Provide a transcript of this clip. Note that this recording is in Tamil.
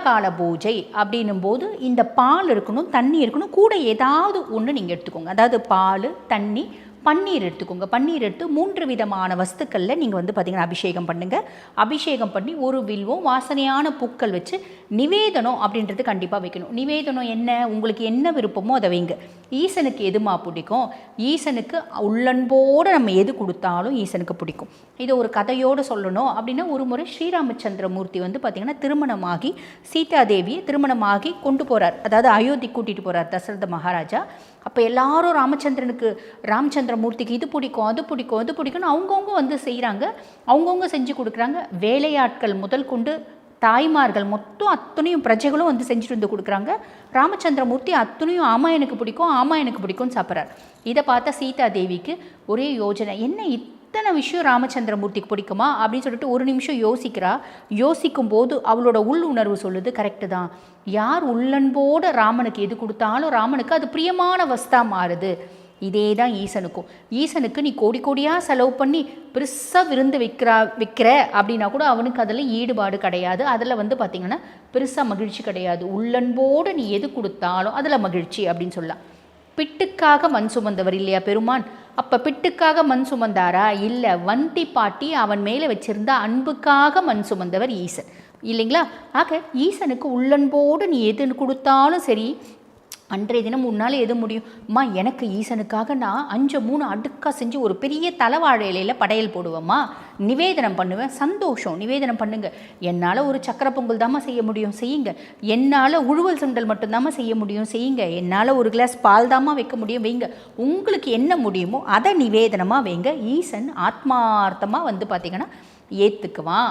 கால பூஜை அப்படின்னும் போது இந்த பால் இருக்கணும், தண்ணி இருக்கணும், கூட ஏதாவது ஒன்று நீங்கள் எடுத்துக்கோங்க. அதாவது பால், தண்ணி, பன்னீர் எடுத்துக்கோங்க. பன்னீர் எடுத்து 3 விதமான வஸ்துக்களில் நீங்கள் வந்து பார்த்திங்கன்னா அபிஷேகம் பண்ணுங்கள். அபிஷேகம் பண்ணி ஒரு வில்வம் வாசனையான பூக்கள் வச்சு நிவேதனம் அப்படின்றது கண்டிப்பாக வைக்கணும். நிவேதனம் என்ன, உங்களுக்கு என்ன விருப்பமோ அதை வைங்க. ஈசனுக்கு எதுமா பிடிக்கும், ஈசனுக்கு உள்ளன்போடு நம்ம எது கொடுத்தாலும் ஈசனுக்கு பிடிக்கும். இதை ஒரு கதையோடு சொல்லணும் அப்படின்னா, ஒரு முறை ஸ்ரீராமச்சந்திரமூர்த்தி வந்து பார்த்திங்கன்னா திருமணமாகி சீதாதேவியை திருமணமாகி கொண்டு போகிறார், அதாவது அயோத்தி கூட்டிகிட்டு போகிறார் தசரத மகாராஜா. அப்போ எல்லாரும் ராமச்சந்திரமூர்த்திக்கு இது பிடிக்கும், அது பிடிக்கும், அது பிடிக்கும்னு அவங்கவுங்க வந்து செய்கிறாங்க, அவங்கவுங்க செஞ்சு கொடுக்குறாங்க. வேலையாட்கள் முதல் கொண்டு தாய்மார்கள் மொத்தம் அத்தனையும் பிரஜைகளும் வந்து செஞ்சுட்டு வந்து கொடுக்குறாங்க. ராமச்சந்திரமூர்த்தி அத்தனையும் ஆமா எனக்கு பிடிக்கும், ஆமா எனக்கு பிடிக்கும்னு சாப்பிட்றார். இதை பார்த்தா சீதாதேவிக்கு ஒரே யோஜனை, என்ன இத்தனை விஷயம் ராமச்சந்திரமூர்த்திக்கு பிடிக்குமா அப்படின்னு சொல்லிட்டு ஒரு நிமிஷம் யோசிக்கிறா. யோசிக்கும் போது அவளோட உள் உணர்வு சொல்லுது, கரெக்டு தான், யார் உள்ளன்போடு ராமனுக்கு எது கொடுத்தாலும் ராமனுக்கு அது பிரியமான வஸ்தா மாறுது. இதே தான் ஈசனுக்கும். ஈசனுக்கு நீ கோடி கோடியாக செலவு பண்ணி பெருசாக விருந்து வைக்கிற அப்படின்னா கூட அவனுக்கு அதில் ஈடுபாடு கிடையாது, அதில் வந்து பார்த்திங்கன்னா பெருசாக மகிழ்ச்சி கிடையாது. உள்ளன்போடு நீ எது கொடுத்தாலும் அதில் மகிழ்ச்சி அப்படின்னு சொல்லலாம். பிட்டுக்காக மண் சுமந்தவர் இல்லையா பெருமான், அப்போ பிட்டுக்காக மண் சுமந்தாரா? இல்லை, வந்தி பாட்டி அவன் மேலே வச்சிருந்த அன்புக்காக மண் சுமந்தவர் ஈசன் இல்லைங்களா? ஆக ஈசனுக்கு உள்ளன்போடு நீ எது கொடுத்தாலும் சரி. அன்றைய தினம் உன்னால் எது முடியும், அம்மா எனக்கு ஈசனுக்காக நான் 5-3 அடுக்காக செஞ்சு ஒரு பெரிய தலைவாழை இலையில் படையல் போடுவேம்மா, நிவேதனம் பண்ணுவேன், சந்தோஷம், நிவேதனம் பண்ணுங்க. என்னால் ஒரு சக்கரை பொங்கல் தாம்மா செய்ய முடியும், செய்யுங்க. என்னால் உழுவல் சுண்டல் மட்டும்தாம்மா செய்ய முடியும், செய்யுங்க. என்னால் ஒரு கிளாஸ் பால் தாம்மா வைக்க முடியும், வைங்க. உங்களுக்கு என்ன முடியுமோ அதை நிவேதனமாக வைங்க. ஈசன் ஆத்மார்த்தமாக வந்து பார்த்திங்கன்னா ஏற்றுக்குவான்.